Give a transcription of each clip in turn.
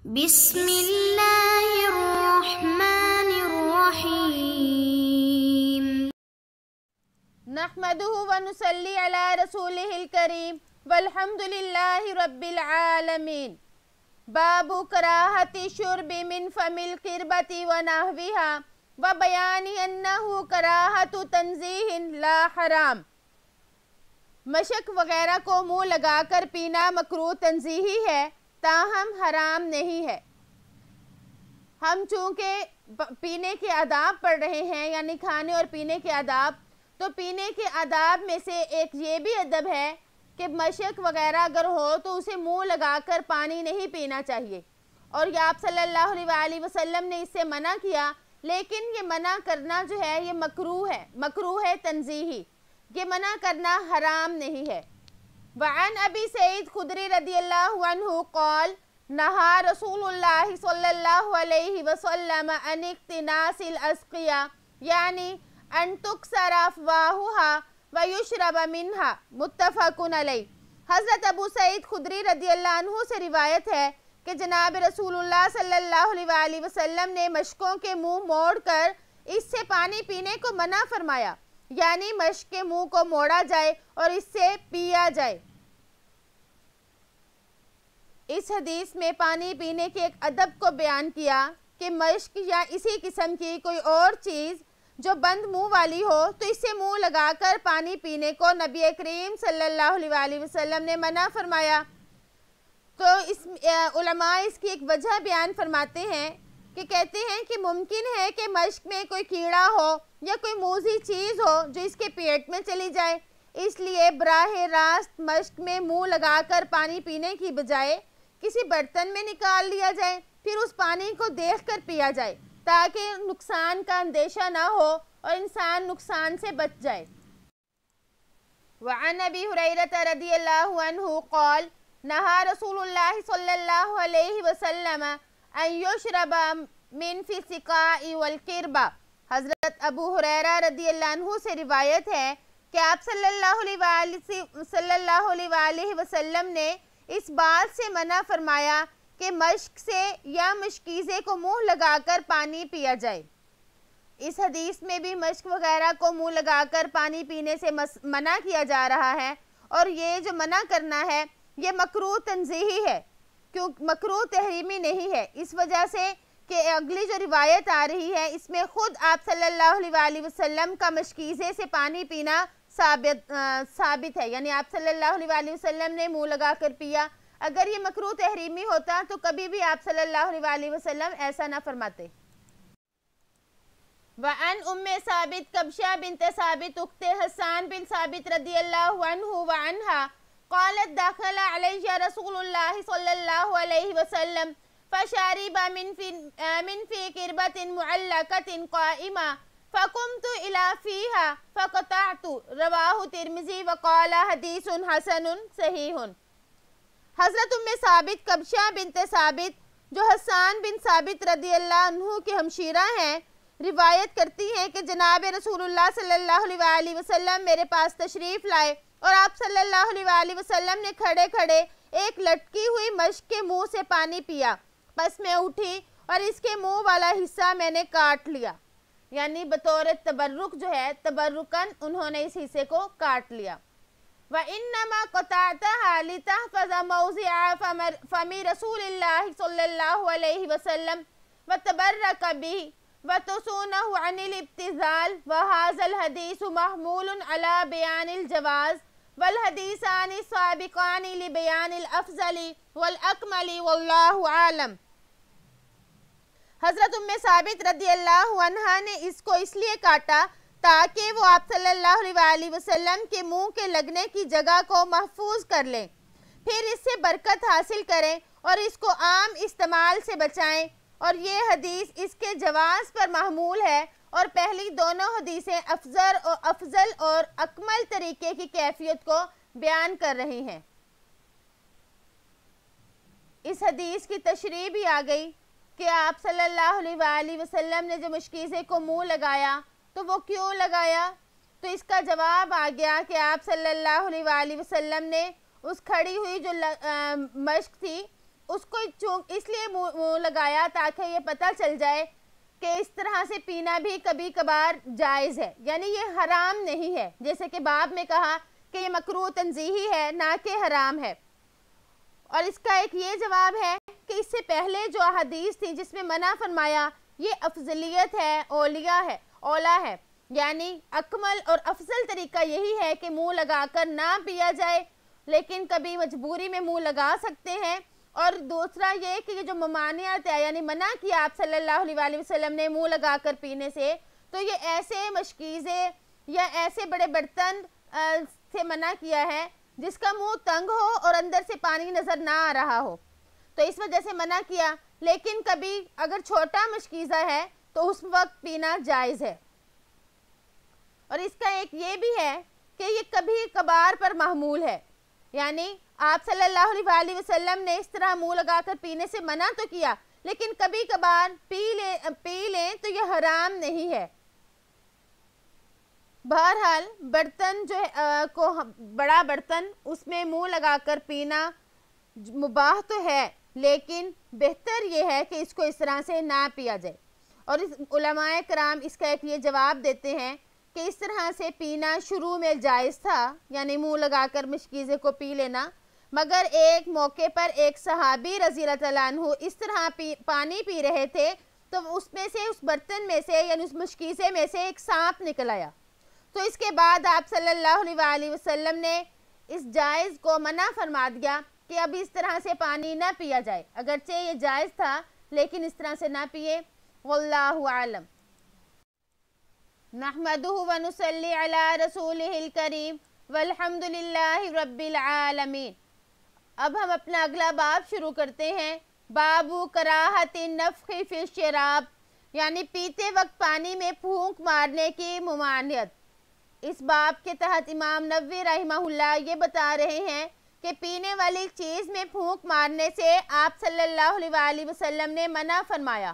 بسم اللہ الرحمن الرحیم نحمدہ ونصلی علی رسولہ الکریم والحمد للہ رب العالمین باب کراہت شرب من فم القربۃ ونحوها وبیان انہ کراہت تنزیہ لا حرام۔ مشک وغیرہ کو منہ لگا کر پینا مکروہ تنزیہی ہے تاہم حرام نہیں ہے۔ ہم چونکہ پینے کے آداب پڑھ رہے ہیں یعنی کھانے اور پینے کے آداب، تو پینے کے آداب میں سے ایک یہ بھی ادب ہے کہ مشک وغیرہ اگر ہو تو اسے منہ لگا کر پانی نہیں پینا چاہیے، اور یہ آپ صلی اللہ علیہ وسلم نے اس سے منع کیا، لیکن یہ منع کرنا جو ہے یہ مکروہ ہے تنزیہی، یہ منع کرنا حرام نہیں ہے۔ وعن ابی سعید خدری رضی اللہ عنہ قال نہا رسول اللہ صلی اللہ علیہ وسلم عن اقتناس الاسقیہ یعنی ان تکسر افواہها ویشرب منها متفق علیہ۔ حضرت ابو سعید خدری رضی اللہ عنہ سے روایت ہے کہ جناب رسول اللہ صلی اللہ علیہ وسلم نے مشکوں کے منہ موڑ کر اس سے پانی پینے کو منع فرمایا، یعنی مشک کے منہ کو موڑا جائے اور اس سے پیا جائے۔ اس حدیث میں پانی پینے کے ایک ادب کو بیان کیا کہ مشک یا اسی قسم کی کوئی اور چیز جو بند منہ والی ہو تو اس سے منہ لگا کر پانی پینے کو نبی کریم صلی اللہ علیہ وسلم نے منع فرمایا۔ تو علماء اس کی ایک وجہ بیان فرماتے ہیں کہ کہتے ہیں کہ ممکن ہے کہ مشک میں کوئی کیڑا ہو یا کوئی موذی چیز ہو جو اس کے پیٹ میں چلی جائے، اس لیے براہ راست مشک میں منہ لگا کر پانی پینے کی بجائے کسی برتن میں نکال لیا جائے، پھر اس پانی کو دیکھ کر پیا جائے تاکہ نقصان کا اندیشہ نہ ہو اور انسان نقصان سے بچ جائے۔ وعن ابی ہریرہ رضی اللہ عنہ قال نہا رسول اللہ صلی اللہ علیہ وسلم ان یشرب من فی السقاء والقربہ۔ حضرت ابو ہریرہ رضی اللہ عنہ سے روایت ہے کہ آپ صلی اللہ علیہ وسلم نے اس بات سے منع فرمایا کہ مشک سے یا مشکیزے کو منہ لگا کر پانی پیا جائے۔ اس حدیث میں بھی مشک وغیرہ کو منہ لگا کر پانی پینے سے منع کیا جا رہا ہے، اور یہ جو منع کرنا ہے یہ مکروہ تنزیہی ہے، مکروہ تحریمی نہیں ہے، اس وجہ سے کہ اگلی جو روایت آ رہی ہے اس میں خود آپ صلی اللہ علیہ وسلم کا مشکیزے سے پانی پینا ثابت ہے، یعنی آپ صلی اللہ علیہ وسلم نے منہ لگا کر پیا۔ اگر یہ مکروہ تحریمی ہوتا تو کبھی بھی آپ صلی اللہ علیہ وسلم ایسا نہ فرماتے۔ وعن ام ثابت کبشہ بنت ثابت اخت حسان بن ثابت رضی اللہ عنہ وعنہا قالت دخل علی رسول اللہ صلی اللہ علیہ وسلم فشارب من فی قربۃ معلقۃ قائمہ فقمت الى فیہا فقطعت رواہ ترمذی وقال حدیث حسن صحیح۔ حضرت ام ثابت کبشہ بنت ثابت جو حسان بن ثابت رضی اللہ عنہ کے ہمشیرہ ہیں روایت کرتی ہیں کہ جناب رسول اللہ صلی اللہ علیہ وسلم میرے پاس تشریف لائے اور آپ صلی اللہ علیہ وسلم نے کھڑے کھڑے ایک لٹکی ہوئی مشک کے منہ سے پانی پیا، پس میں اٹھی اور اس کے منہ والا حصہ میں نے کاٹ لیا، یعنی بطور تبرک جو ہے تبرکن انہوں نے اس حصے کو کاٹ لیا۔ وَإِنَّمَا قَطَعْتَهَا لِتَحْفَظَ مَوْضِعَ فَمِ رَسُولِ اللَّهِ صلی اللہ علیہ وسلم وَتَبَرَّكَ بِهِ وَتُصُونَهُ عَنِ الْإِبْتِذَالِ وَهَذَا الْحَدِيثُ مَحْمُولٌ عَلَى بَيَانِ الْجَوَازِ وَالْحَدِيثَانِ السَّابِقَانِ لِبَيَانِ الْأَفْضَلِ وَالْأَكْمَلِ وَاللَّهُ عَالَمُ۔ حضرت ام ثابت رضی اللہ عنہ نے اس کو اس لیے کاٹا تاکہ وہ آپ صلی اللہ علیہ وسلم کے منہ کے لگنے کی جگہ کو محفوظ کر لیں، پھر اس سے برکت حاصل کریں اور اس کو عام استعمال سے بچائیں، اور یہ حدیث اس کے جواز پر محمول ہے، اور پہلی دونوں حدیثیں افضل اور اکمل طریقے کی کیفیت کو بیان کر رہی ہیں۔ اس حدیث کی تشریح بھی آ گئی کہ آپ صلی اللہ علیہ وسلم نے جو مشکیزے کو منہ لگایا تو وہ کیوں لگایا، تو اس کا جواب آ گیا کہ آپ صلی اللہ علیہ وسلم نے اس کھڑی ہوئی جو مشک تھی اس کو اس لیے منہ لگایا تاکہ یہ پتہ چل جائے کہ اس طرح سے پینا بھی کبھی کبھار جائز ہے، یعنی یہ حرام نہیں ہے، جیسے کہ باب میں کہا کہ یہ مکروہ تنزیہی ہے نہ کہ حرام ہے۔ اور اس کا ایک یہ جواب ہے کہ اس سے پہلے جو احادیث تھی جس میں منع فرمایا، یہ افضلیت ہے، اولا ہے، یعنی اکمل اور افضل طریقہ یہی ہے کہ منہ لگا کر نہ پیا جائے، لیکن کبھی مجبوری میں منہ لگا سکتے ہیں۔ اور دوسرا یہ کہ یہ جو ممانعت ہے، یعنی منع کیا آپ صلی اللہ علیہ وآلہ وسلم نے منہ لگا کر پینے سے، تو یہ ایسے مشکیزے یا ایسے بڑے برتن سے منع کیا ہے جس کا منہ تنگ ہو اور اندر سے پانی نظر نہ آ رہا ہو، تو اس وجہ سے منع کیا۔ لیکن کبھی اگر چھوٹا مشکیزہ ہے تو اس وقت پینا جائز ہے۔ اور اس کا ایک یہ بھی ہے کہ یہ کبھی کبھار پر محمول ہے، یعنی آپ صلی اللہ علیہ وآلہ وسلم نے اس طرح منہ لگا کر پینے سے منع تو کیا، لیکن کبھی کبھار پی لیں تو یہ حرام نہیں ہے۔ بہرحال برتن جو کو بڑا برتن اس میں منہ لگا کر پینا مباح تو ہے، لیکن بہتر یہ ہے کہ اس کو اس طرح سے نہ پیا جائے۔ اور علماء کرام اس کا ایک یہ جواب دیتے ہیں کہ اس طرح سے پینا شروع میں جائز تھا، یعنی منہ لگا کر مشکیزے کو پی لینا، مگر ایک موقع پر ایک صحابی رضی اللہ تعالیٰ عنہ اس طرح پانی پی رہے تھے تو اس میں سے، اس برتن میں سے، یعنی اس مشکیزے میں سے ایک سانپ نکل آیا، تو اس کے بعد آپ صلی اللہ علیہ وآلہ وسلم نے اس جائز کو منع فرما دیا کہ اب اس طرح سے پانی نہ پیا جائے، اگرچہ یہ جائز تھا لیکن اس طرح سے نہ پیے۔ واللہ اعلم۔ نحمدہ ونصلی علی رسولہ الکریم والحمد للہ رب العالمین۔ اب ہم اپنا اگلا باب شروع کرتے ہیں، باب کراہت النفخ فی الشراب، یعنی پیتے وقت پانی میں پھونک مارنے کی ممانعت۔ اس باب کے تحت امام نووی رحمہ اللہ یہ بتا رہے ہیں کہ پینے والی چیز میں پھونک مارنے سے آپ صلی اللہ علیہ وآلہ وسلم نے منع فرمایا۔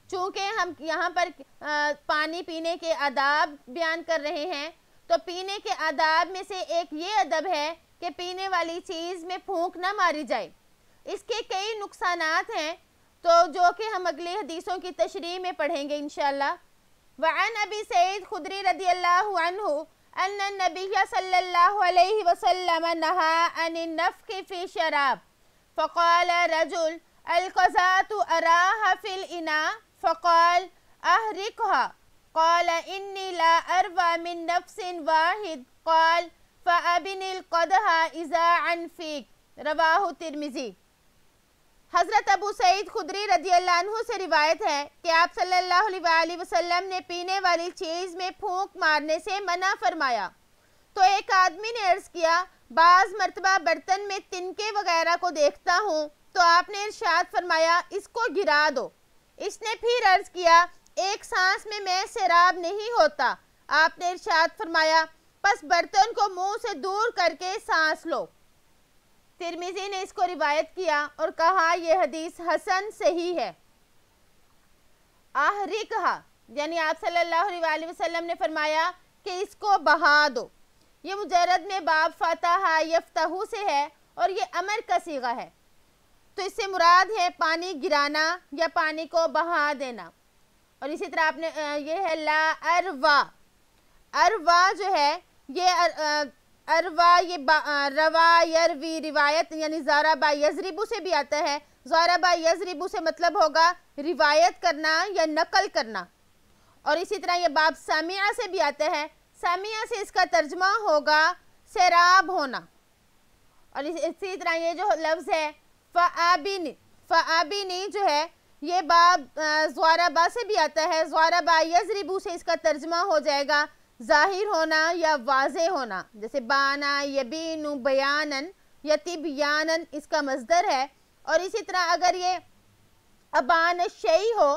چونکہ ہم یہاں پر پانی پینے کے آداب بیان کر رہے ہیں، تو پینے کے آداب میں سے ایک یہ ادب ہے کہ پینے والی چیز میں پھونک نہ ماری جائے۔ اس کے کئی نقصانات ہیں تو جو کہ ہم اگلی حدیثوں کی تشریح میں پڑھیں گے انشاءاللہ۔ وعن ابی سعید خدری رضی اللہ عنہ ان النبی صلی اللہ علیہ وسلم نہى عن النفخ فی شراب فقال رجل القذاة اراها في الاناء فقال احرقها قال انی لا اروى من نفس واحد قال فابن القدح اذا عن فیک، رواہ ترمذی۔ حضرت ابو سعید خدری رضی اللہ عنہ سے روایت ہے کہ آپ صلی اللہ علیہ وآلہ وسلم نے پینے والی چیز میں پھونک مارنے سے منع فرمایا، تو ایک آدمی نے عرض کیا بعض مرتبہ برتن میں تنکے وغیرہ کو دیکھتا ہوں، تو آپ نے ارشاد فرمایا اس کو گرا دو۔ اس نے پھر عرض کیا ایک سانس میں سیراب نہیں ہوتا، آپ نے ارشاد فرمایا پس برتن کو منہ سے دور کر کے سانس لو۔ ترمذی نے اس کو روایت کیا اور کہا یہ حدیث حسن صحیح ہے۔ احرقھا، یعنی آپ صلی اللہ علیہ وآلہ وسلم نے فرمایا کہ اس کو بہا دو۔ یہ مجرد میں باب فتح یفتح سے ہے اور یہ امر کا صیغہ ہے، تو اس سے مراد ہے پانی گرانا یا پانی کو بہا دینا۔ اور اسی طرح آپ نے یہ ہے لا اروا، اروا جو ہے یہ اروا، یہ روا یروی روایت، یعنی ضربہ یضرب سے بھی آتا ہے۔ ضربہ یضرب سے مطلب ہوگا روایت کرنا یا نقل کرنا۔ اور اسی طرح یہ باب سامعہ سے بھی آتا ہے، سامعہ سے اس کا ترجمہ ہوگا سیراب ہونا۔ اور اسی طرح یہ جو لفظ ہے فآبینی جو ہے یہ باب ضربہ سے بھی آتا ہے، ضربہ یضرب سے اس کا ترجمہ ہو جائے گا ظاہر ہونا یا واضح ہونا، جیسے بانا یبین بیانن یا تبیانن اس کا مصدر ہے۔ اور اسی طرح اگر یہ ابان الشیء ہو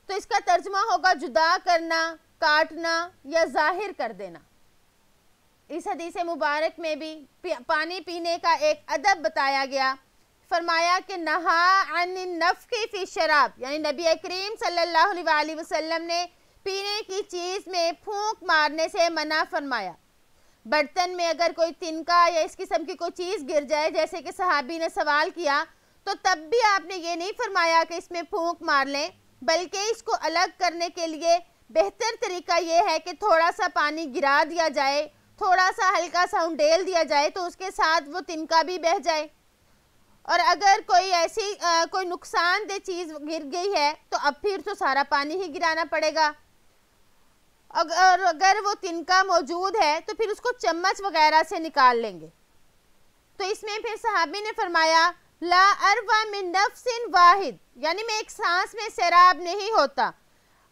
تو اس کا ترجمہ ہوگا جدا کرنا، کاٹنا یا ظاہر کر دینا۔ اس حدیث مبارک میں بھی پانی پینے کا ایک ادب بتایا گیا، فرمایا کہ نہا عن النفخ فی الشراب، یعنی نبی کریم صلی اللہ علیہ وآلہ وسلم نے پینے کی چیز میں پھونک مارنے سے منع فرمایا۔ برتن میں اگر کوئی تنکا یا اس قسم کی کوئی چیز گر جائے، جیسے کہ صحابی نے سوال کیا، تو تب بھی آپ نے یہ نہیں فرمایا کہ اس میں پھونک مار لیں، بلکہ اس کو الگ کرنے کے لیے بہتر طریقہ یہ ہے کہ تھوڑا سا پانی گرا دیا جائے، تھوڑا سا ہلکا سا انڈیل دیا جائے تو اس کے ساتھ وہ تنکا بھی بہہ جائے، اور اگر کوئی ایسی کوئی نقصان دہ چیز گر گئی ہے تو اب پھر تو سارا پانی ہی گرانا پڑے گا۔ اگر وہ تنکا موجود ہے تو پھر اس کو چمچ وغیرہ سے نکال لیں گے۔ تو اس میں پھر صحابی نے فرمایا لا اروا من نفس واحد، یعنی میں ایک سانس میں سیراب نہیں ہوتا۔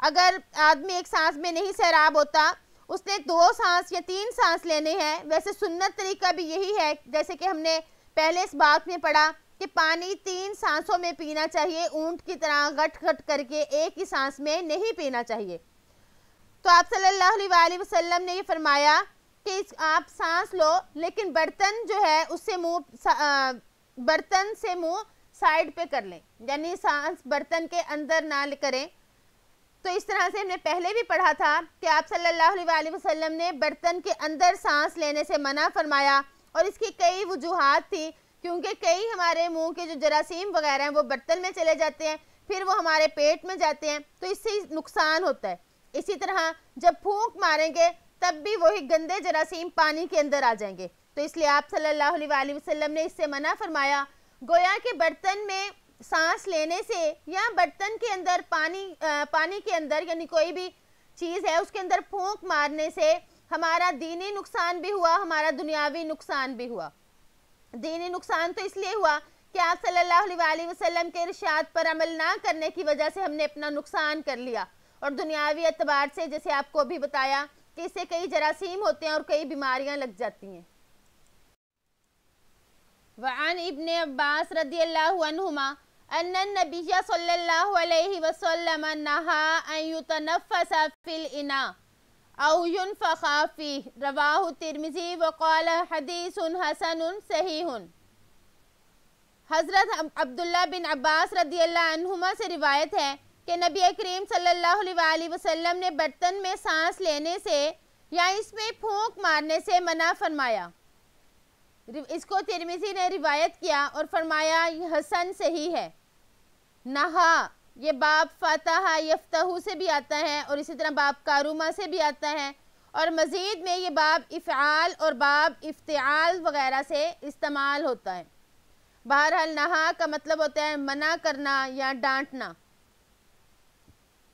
اگر آدمی ایک سانس میں نہیں سیراب ہوتا، اس نے 2 سانس یا 3 سانس لینے ہیں۔ ویسے سنت طریقہ بھی یہی ہے، جیسے کہ ہم نے پہلے اس بات میں پڑھا کہ پانی 3 سانسوں میں پینا چاہیے، اونٹ کی طرح گٹ گٹ کر کے ایک ہی سانس میں نہیں پینا چاہیے۔ تو آپ صلی اللہ علیہ وسلم نے یہ فرمایا کہ آپ سانس لو، لیکن برتن جو ہے اس سے برتن سے منہ سائیڈ پہ کر لیں، یعنی سانس برتن کے اندر نہ کریں۔ تو اس طرح سے ہم نے پہلے بھی پڑھا تھا کہ آپ صلی اللہ علیہ وسلم نے برتن کے اندر سانس لینے سے منع فرمایا، اور اس کی کئی وجوہات تھی، کیونکہ کئی ہمارے منہ کے جو جراثیم وغیرہ ہیں وہ برتن میں چلے جاتے ہیں، پھر وہ ہمارے پیٹ میں جاتے ہیں، تو اس سے نقصان ہوتا ہے۔ اسی طرح جب پھونک ماریں گے تب بھی وہی گندے جراثیم پانی کے اندر آ جائیں گے، تو اس لیے آپ صلی اللہ علیہ وسلم نے اس سے منع فرمایا۔ گویا کہ برتن میں سانس لینے سے یا برتن کے اندر پانی کے اندر یعنی کوئی بھی چیز ہے اس کے اندر پھونک مارنے سے ہمارا دینی نقصان بھی ہوا، ہمارا دنیاوی نقصان بھی ہوا۔ دینی نقصان تو اس لیے ہوا کہ آپ صلی اللہ علیہ وسلم کے ارشاد پر عمل نہ کرنے کی وجہ سے ہم نے اپنا نقصان کر لیا، اور دنیاوی اعتبار سے جیسے آپ کو بھی بتایا کہ اس سے کئی جراثیم ہوتے ہیں اور کئی بیماریاں لگ جاتی ہیں۔ وعن ابن عباس رضی اللہ عنہما ان النبی صلی اللہ علیہ وسلم نہا ان یتنفس فی الاناء او ينفخ فیہ، رواہ ترمذی وقال حدیث حسن صحیح۔ حضرت عبداللہ بن عباس رضی اللہ عنہما سے روایت ہے کہ نبی کریم صلی اللہ علیہ وسلم نے برتن میں سانس لینے سے یا اس میں پھونک مارنے سے منع فرمایا۔ اس کو ترمذی نے روایت کیا اور فرمایا یہ حسن صحیح ہے۔ نہا یہ باب فاتح یفتح سے بھی آتا ہے، اور اسی طرح باب کاروما سے بھی آتا ہے، اور مزید میں یہ باب افعال اور باب افتعال وغیرہ سے استعمال ہوتا ہے۔ بہرحال نہا کا مطلب ہوتا ہے منع کرنا یا ڈانٹنا۔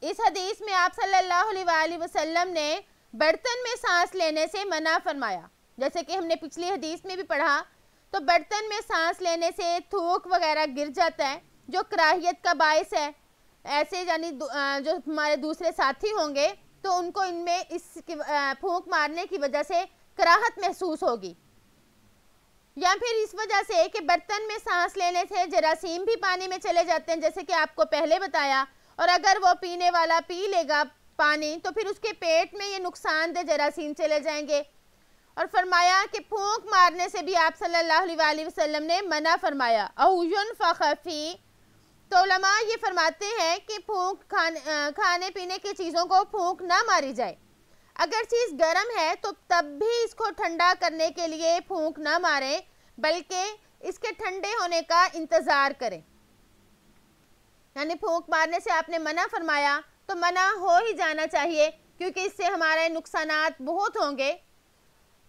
اس حدیث میں آپ صلی اللہ علیہ وسلم نے برتن میں سانس لینے سے منع فرمایا، جیسے کہ ہم نے پچھلی حدیث میں بھی پڑھا۔ تو برتن میں سانس لینے سے تھوک وغیرہ گر جاتا ہے جو کراہیت کا باعث ہے، ایسے یعنی جو ہمارے دوسرے ساتھی ہوں گے تو ان کو ان میں اس پھونک مارنے کی وجہ سے کراہت محسوس ہوگی، یا پھر اس وجہ سے کہ برتن میں سانس لینے سے جراثیم بھی پانی میں چلے جاتے ہیں، جیسے کہ آپ کو پہلے بتایا، اور اگر وہ پینے والا پی لے گا پانی تو پھر اس کے پیٹ میں یہ نقصان دہ جراثیم چلے جائیں گے۔ اور فرمایا کہ پھونک مارنے سے بھی آپ صلی اللہ علیہ وسلم نے منع فرمایا۔ او ينفخ فی، تو علماء یہ فرماتے ہیں کہ پھونک کھانے پینے کی چیزوں کو پھونک نہ ماری جائے۔ اگر چیز گرم ہے تو تب بھی اس کو ٹھنڈا کرنے کے لیے پھونک نہ ماریں، بلکہ اس کے ٹھنڈے ہونے کا انتظار کریں۔ یعنی پھونک مارنے سے آپ نے منع فرمایا تو منع ہو ہی جانا چاہیے، کیونکہ اس سے ہمارے نقصانات بہت ہوں گے۔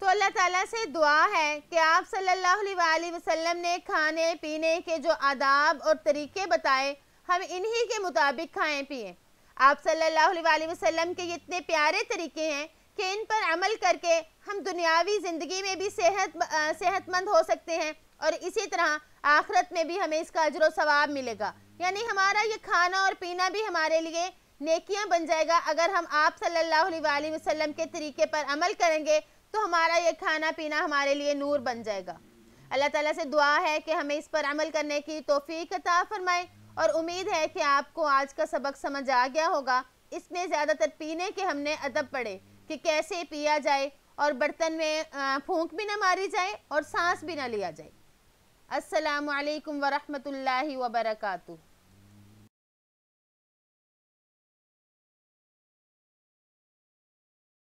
تو اللہ تعالیٰ سے دعا ہے کہ آپ صلی اللہ علیہ وسلم نے کھانے پینے کے جو آداب اور طریقے بتائے ہم انہی کے مطابق کھائیں پئیں۔ آپ صلی اللہ علیہ وسلم کے یہ اتنے پیارے طریقے ہیں کہ ان پر عمل کر کے ہم دنیاوی زندگی میں بھی صحت مند ہو سکتے ہیں، اور اسی طرح آخرت میں بھی ہمیں اس کا اجر و ثواب ملے گا۔ یعنی ہمارا یہ کھانا اور پینا بھی ہمارے لیے نیکیاں بن جائے گا۔ اگر ہم آپ صلی اللہ علیہ وسلم کے طریقے پر عمل کریں گے تو ہمارا یہ کھانا پینا ہمارے لیے نور بن جائے گا۔ اللہ تعالیٰ سے دعا ہے کہ ہمیں اس پر عمل کرنے کی توفیق عطا فرمائے، اور امید ہے کہ آپ کو آج کا سبق سمجھ آ گیا ہوگا۔ اس میں زیادہ تر پینے کے ہم نے ادب پڑھے کہ کیسے پیا جائے، اور برتن میں پھونک بھی نہ ماری جائے اور سانس بھی نہ لیا جائے۔ السلام علیکم ورحمۃ اللہ وبرکاتہ۔